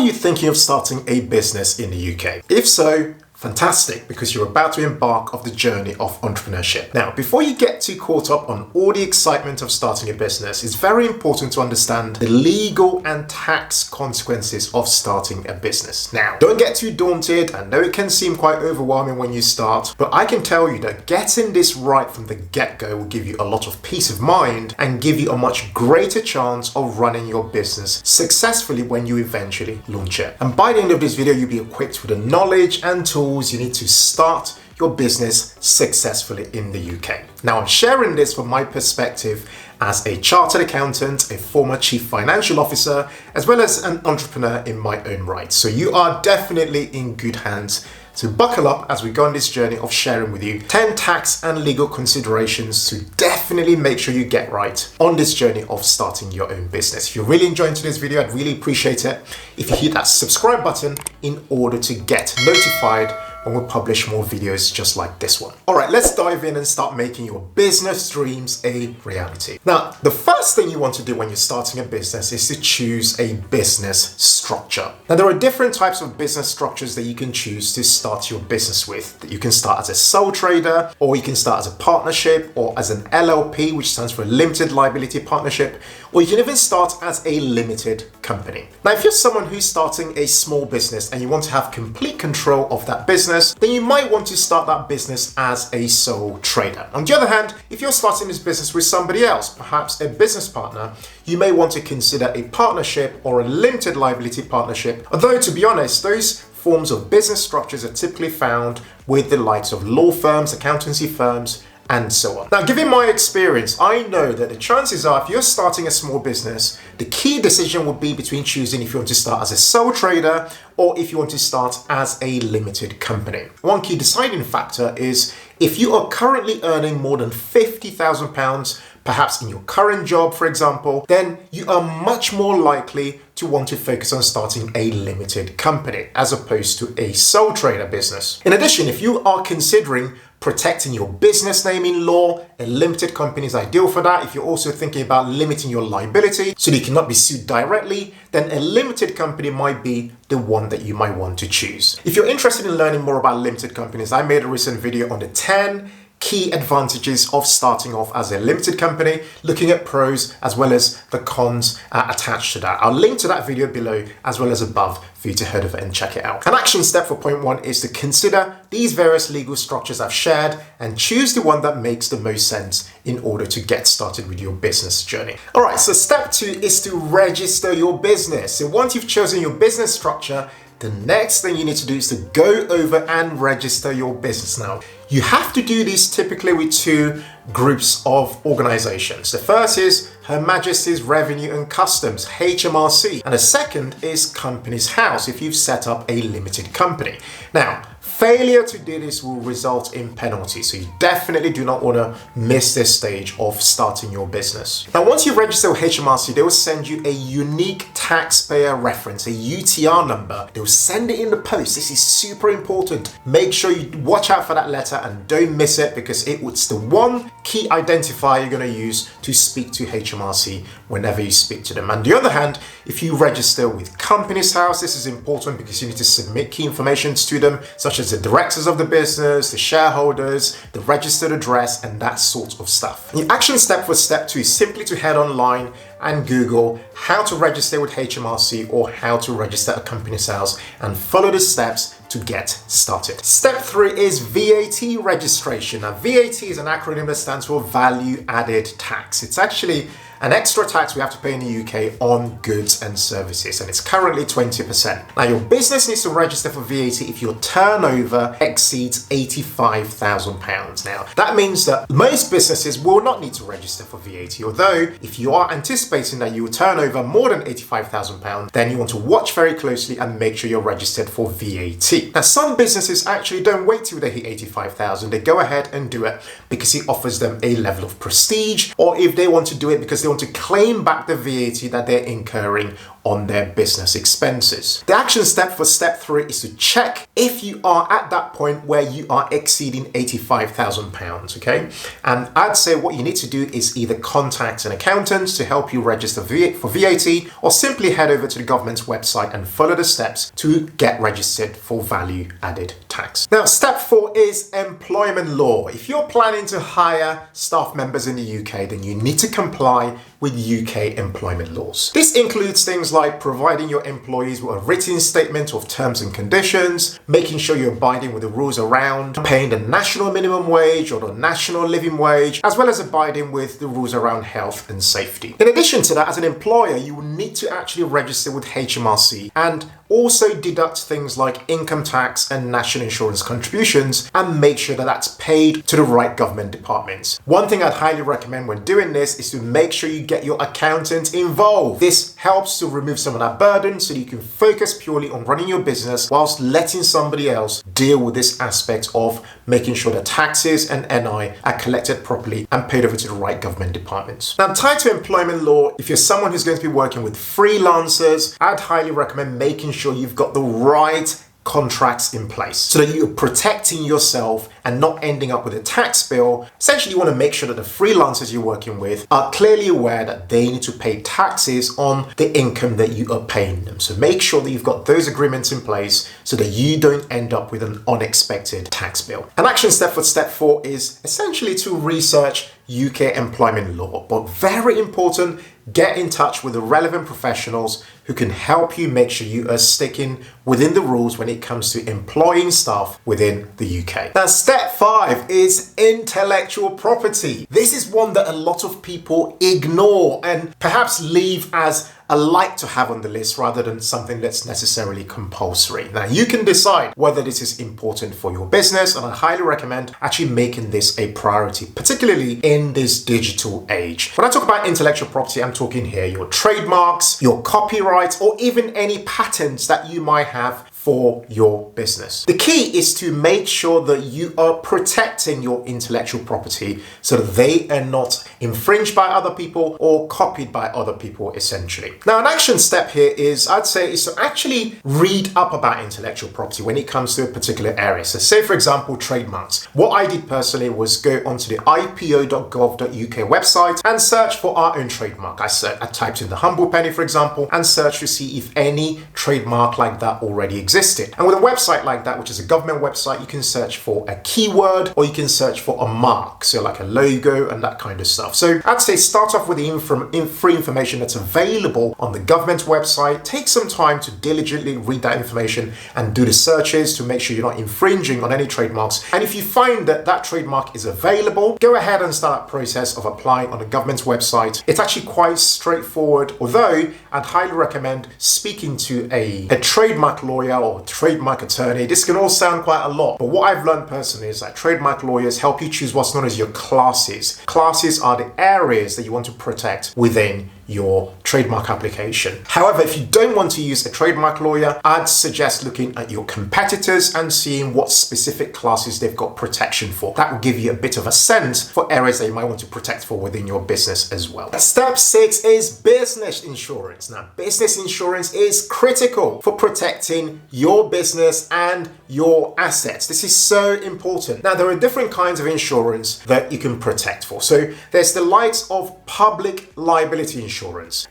you thinking of starting a business in the UK? If so, fantastic, because you're about to embark on the journey of entrepreneurship. Now, before you get too caught up on all the excitement of starting a business, it's very important to understand the legal and tax consequences of starting a business. Now, don't get too daunted. I know it can seem quite overwhelming when you start, but I can tell you that getting this right from the get-go will give you a lot of peace of mind and give you a much greater chance of running your business successfully when you eventually launch it. And by the end of this video, you'll be equipped with the knowledge and tools you need to start your business successfully in the UK. Now, I'm sharing this from my perspective as a chartered accountant, a former chief financial officer, as well as an entrepreneur in my own right. So you are definitely in good hands. So buckle up as we go on this journey of sharing with you 10 tax and legal considerations to definitely make sure you get right on this journey of starting your own business. If you're really enjoying today's video, I'd really appreciate it if you hit that subscribe button in order to get notified when we publish more videos just like this one. All right, let's dive in and start making your business dreams a reality. Now, the first thing you want to do when you're starting a business is to choose a business structure. Now, there are different types of business structures that you can choose to start your business with. You can start as a sole trader, or you can start as a partnership, or as an LLP, which stands for a limited liability partnership, or you can even start as a limited company. Now, if you're someone who's starting a small business and you want to have complete control of that business, then you might want to start that business as a sole trader. On the other hand, if you're starting this business with somebody else, perhaps a business partner, you may want to consider a partnership or a limited liability partnership. Although, to be honest, those forms of business structures are typically found with the likes of law firms, accountancy firms, and so on. Now, given my experience, I know that the chances are if you're starting a small business, the key decision would be between choosing if you want to start as a sole trader or if you want to start as a limited company. One key deciding factor is if you are currently earning more than £50,000, perhaps in your current job, for example, then you are much more likely to want to focus on starting a limited company as opposed to a sole trader business. In addition, if you are considering protecting your business name in law, a limited company is ideal for that. If you're also thinking about limiting your liability so that you cannot be sued directly, then a limited company might be the one that you might want to choose. If you're interested in learning more about limited companies, I made a recent video on the 10 key advantages of starting off as a limited company, looking at pros as well as the cons attached to that. I'll link to that video below as well as above for you to head over and check it out. An action step for point 1 is to consider these various legal structures I've shared and choose the one that makes the most sense in order to get started with your business journey. All right, so step 2 is to register your business. So once you've chosen your business structure, the next thing you need to do is to go over and register your business. Now, you have to do this typically with 2 groups of organizations. The first is Her Majesty's Revenue and Customs, HMRC, and the second is Companies House if you've set up a limited company. Now, failure to do this will result in penalties, so you definitely do not want to miss this stage of starting your business. Now, once you register with HMRC, they will send you a unique taxpayer reference, a UTR number. They will send it in the post. This is super important. Make sure you watch out for that letter and don't miss it because it's the one key identifier you're going to use to speak to HMRC whenever you speak to them. On the other hand, if you register with Companies House, this is important because you need to submit key information to them, such as the directors of the business, the shareholders, the registered address, and that sort of stuff. The action step for step 2 is simply to head online and Google how to register with HMRC or how to register a Companies House and follow the steps to get started. Step 3 is VAT registration. Now, VAT is an acronym that stands for Value Added Tax. It's actually an extra tax we have to pay in the UK on goods and services, and it's currently 20%. Now, your business needs to register for VAT if your turnover exceeds £85,000. Now, that means that most businesses will not need to register for VAT, although if you are anticipating that you will turn over more than £85,000, then you want to watch very closely and make sure you're registered for VAT. Now, some businesses actually don't wait till they hit 85,000. They go ahead and do it because it offers them a level of prestige, or if they want to do it because they want to claim back the VAT that they're incurring on their business expenses. The action step for step 3 is to check if you are at that point where you are exceeding £85,000, okay? And I'd say what you need to do is either contact an accountant to help you register for VAT, or simply head over to the government's website and follow the steps to get registered for value added tax. Now, step 4 is employment law. If you're planning to hire staff members in the UK, then you need to comply with UK employment laws. This includes things like providing your employees with a written statement of terms and conditions, making sure you're abiding with the rules around paying the national minimum wage or the national living wage, as well as abiding with the rules around health and safety. In addition to that, as an employer, you will need to actually register with HMRC and also deduct things like income tax and national insurance contributions and make sure that that's paid to the right government departments. One thing I'd highly recommend when doing this is to make sure you get your accountant involved. This helps to remove some of that burden so that you can focus purely on running your business whilst letting somebody else deal with this aspect of making sure that taxes and NI are collected properly and paid over to the right government departments. Now, tied to employment law, if you're someone who's going to be working with freelancers, I'd highly recommend making sure you've got the right contracts in place so that you're protecting yourself and not ending up with a tax bill. Essentially, you want to make sure that the freelancers you're working with are clearly aware that they need to pay taxes on the income that you are paying them. So make sure that you've got those agreements in place so that you don't end up with an unexpected tax bill. An action step for step 4 is essentially to research UK employment law, but very important, get in touch with the relevant professionals who can help you make sure you are sticking within the rules when it comes to employing staff within the UK. Now, step 5 is intellectual property. This is one that a lot of people ignore and perhaps leave as a like to have on the list rather than something that's necessarily compulsory. Now, you can decide whether this is important for your business, and I highly recommend actually making this a priority, particularly in this digital age. When I talk about intellectual property, I'm talking here your trademarks, your copyrights, or even any patents that you might have for your business. The key is to make sure that you are protecting your intellectual property so that they are not infringed by other people or copied by other people, essentially. Now, an action step here is, I'd say, is to actually read up about intellectual property when it comes to a particular area. So say, for example, trademarks. What I did personally was go onto the ipo.gov.uk website and search for our own trademark. I typed in the humble penny, for example, and searched to see if any trademark like that already existed. And with a website like that, which is a government website, you can search for a keyword or you can search for a mark, so like a logo and that kind of stuff. So I'd say start off with the free information that's available on the government website. Take some time to diligently read that information and do the searches to make sure you're not infringing on any trademarks. And if you find that that trademark is available, go ahead and start that process of applying on the government's website. It's actually quite straightforward, although I'd highly recommend speaking to a trademark lawyer or trademark attorney. This can all sound quite a lot, but what I've learned personally is that trademark lawyers help you choose what's known as your classes. Classes are the areas that you want to protect within your trademark application. However, if you don't want to use a trademark lawyer, I'd suggest looking at your competitors and seeing what specific classes they've got protection for. That will give you a bit of a sense for areas that you might want to protect for within your business as well. Step 6 is business insurance. Now, business insurance is critical for protecting your business and your assets. This is so important. Now, there are different kinds of insurance that you can protect for. So there's the likes of public liability insurance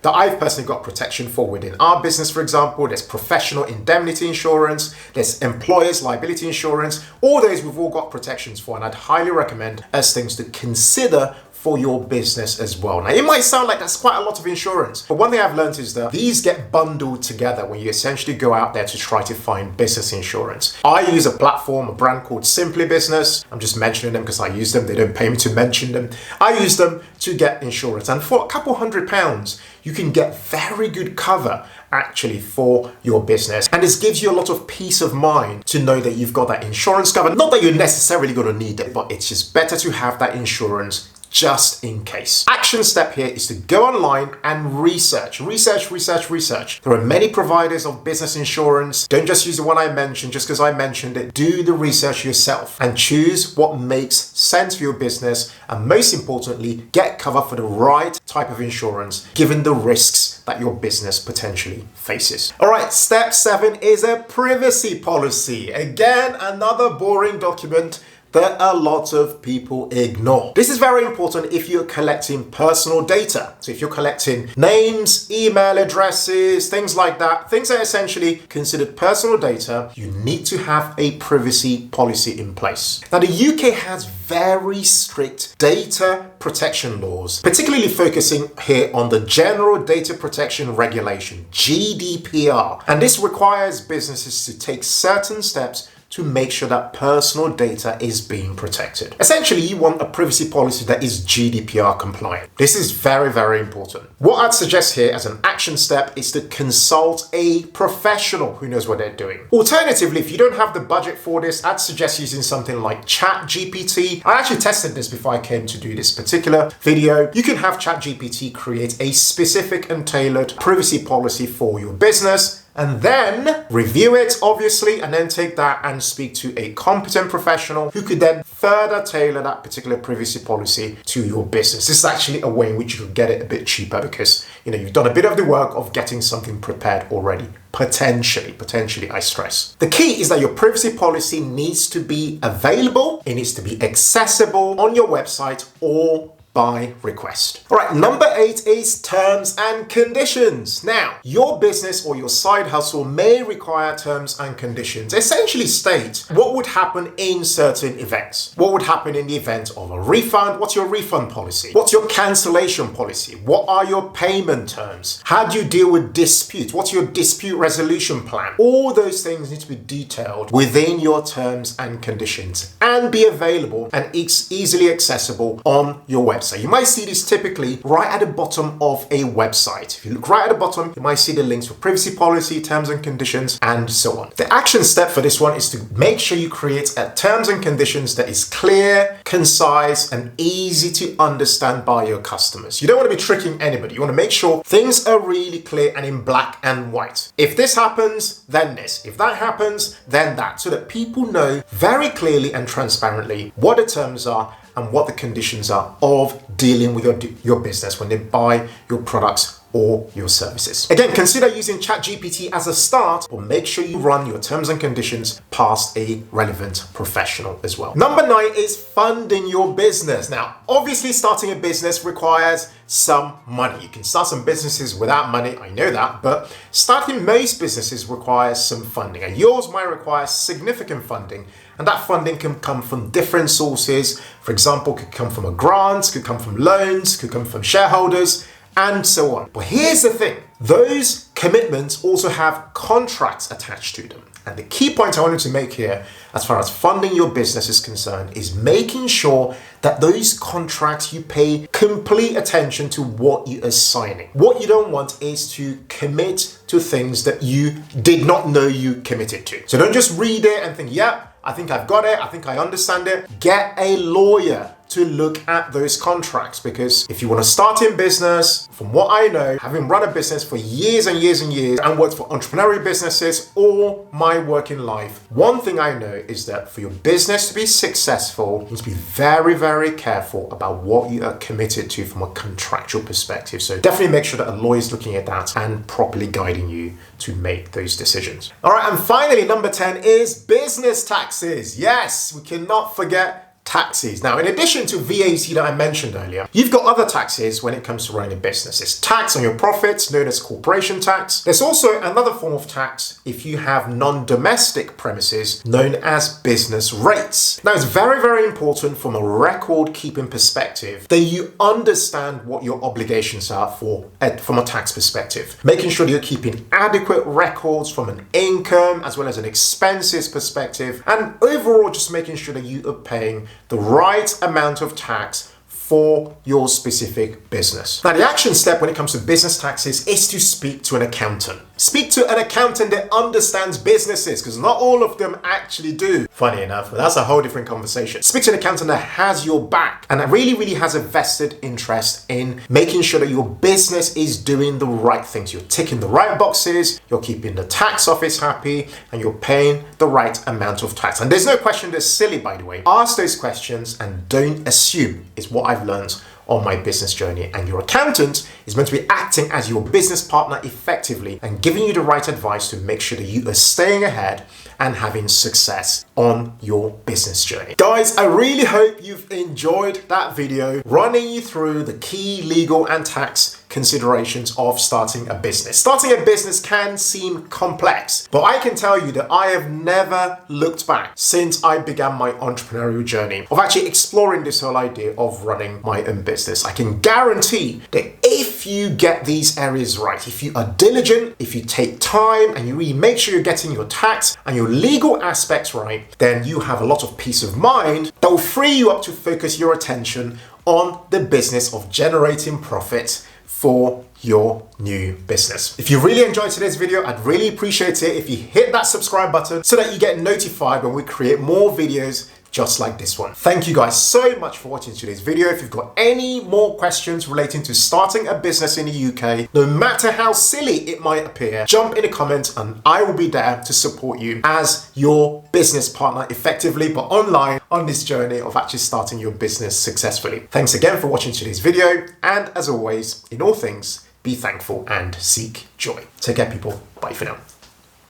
that I've personally got protection for within our business. For example, there's professional indemnity insurance, there's employers liability insurance. All those we've all got protections for, and I'd highly recommend as things to consider for your business as well. Now, it might sound like that's quite a lot of insurance, but one thing I've learned is that these get bundled together when you essentially go out there to try to find business insurance. I use a platform, a brand called Simply Business. I'm just mentioning them because I use them. They don't pay me to mention them. I use them to get insurance, and for a couple £100, you can get very good cover actually for your business. And this gives you a lot of peace of mind to know that you've got that insurance cover. Not that you're necessarily going to need it, but it's just better to have that insurance just in case. Action step here is to go online and research. There are many providers of business insurance. Don't just use the one I mentioned just because I mentioned it. Do the research yourself and choose what makes sense for your business, and most importantly, get cover for the right type of insurance given the risks that your business potentially faces. All right, step 7 is a privacy policy. Again, another boring document that a lot of people ignore. This is very important if you're collecting personal data. So if you're collecting names, email addresses, things like that, things that are essentially considered personal data, you need to have a privacy policy in place. Now, the UK has very strict data protection laws, particularly focusing here on the General Data Protection Regulation, GDPR. And this requires businesses to take certain steps to make sure that personal data is being protected. Essentially, you want a privacy policy that is GDPR compliant. This is very, very important. What I'd suggest here as an action step is to consult a professional who knows what they're doing. Alternatively, if you don't have the budget for this, I'd suggest using something like ChatGPT. I actually tested this before I came to do this particular video. You can have ChatGPT create a specific and tailored privacy policy for your business, and then review it, obviously, and then take that and speak to a competent professional who could then further tailor that particular privacy policy to your business. This is actually a way in which you could get it a bit cheaper because, you've done a bit of the work of getting something prepared already. Potentially, I stress. The key is that your privacy policy needs to be available, it needs to be accessible on your website or by request. All right, number 8 is terms and conditions. Now, your business or your side hustle may require terms and conditions. Essentially state what would happen in certain events. What would happen in the event of a refund? What's your refund policy? What's your cancellation policy? What are your payment terms? How do you deal with disputes? What's your dispute resolution plan? All those things need to be detailed within your terms and conditions and be available and easily accessible on your website. You might see this typically right at the bottom of a website. If you look right at the bottom, you might see the links for privacy policy, terms and conditions, and so on. The action step for this one is to make sure you create a terms and conditions that is clear, concise, and easy to understand by your customers. You don't want to be tricking anybody. You want to make sure things are really clear and in black and white. If this happens, then this. If that happens, then that. So that people know very clearly and transparently what the terms are and what the conditions are of dealing with your business when they buy your products or your services. Again, consider using ChatGPT as a start, but make sure you run your terms and conditions past a relevant professional as well. Number 9 is funding your business. Now, obviously starting a business requires some money. You can start some businesses without money, I know that, but starting most businesses requires some funding, and yours might require significant funding, and that funding can come from different sources. For example, could come from a grant, could come from loans, could come from shareholders, and so on. But here's the thing, those commitments also have contracts attached to them. And the key point I wanted to make here, as far as funding your business is concerned, is making sure that those contracts you pay complete attention to what you are signing. What you don't want is to commit to things that you did not know you committed to. So don't just read it and think, yeah, I think I've got it, I think I understand it. Get a lawyer to look at those contracts, because if you want to start in business, from what I know, having run a business for years and years and years and worked for entrepreneurial businesses all my working life, one thing I know is that for your business to be successful, you need to be very, very careful about what you are committed to from a contractual perspective. So definitely make sure that a lawyer is looking at that and properly guiding you to make those decisions. All right, and finally, number 10 is business taxes. Yes, we cannot forget taxes. Now, in addition to VAT that I mentioned earlier, you've got other taxes when it comes to running a business. There's tax on your profits, known as corporation tax. There's also another form of tax if you have non-domestic premises, known as business rates. Now, it's very, very important from a record-keeping perspective that you understand what your obligations are from a tax perspective. Making sure that you're keeping adequate records from an income as well as an expenses perspective, and overall just making sure that you are paying the right amount of tax for your specific business. Now, the action step when it comes to business taxes is to speak to an accountant. Speak to an accountant that understands businesses, because not all of them actually do. Funny enough, but that's a whole different conversation. Speak to an accountant that has your back and that really has a vested interest in making sure that your business is doing the right things. You're ticking the right boxes, you're keeping the tax office happy, and you're paying the right amount of tax. And there's no question that's silly, by the way. Ask those questions and don't assume, is what I've learned on my business journey. And your accountant is meant to be acting as your business partner effectively and giving you the right advice to make sure that you are staying ahead and having success on your business journey. Guys, I really hope you've enjoyed that video running you through the key legal and tax considerations of starting a business. Starting a business can seem complex, but I can tell you that I have never looked back since I began my entrepreneurial journey of actually exploring this whole idea of running my own business. I can guarantee that if you get these areas right, if you are diligent, if you take time and you really make sure you're getting your tax and your legal aspects right, then you have a lot of peace of mind that will free you up to focus your attention on the business of generating profit for your new business. If you really enjoyed today's video, I'd really appreciate it if you hit that subscribe button so that you get notified when we create more videos just like this one. Thank you guys so much for watching today's video. If you've got any more questions relating to starting a business in the UK, no matter how silly it might appear, jump in the comments and I will be there to support you as your business partner effectively, but online on this journey of actually starting your business successfully. Thanks again for watching today's video. And as always, in all things, be thankful and seek joy. Take care, people. Bye for now.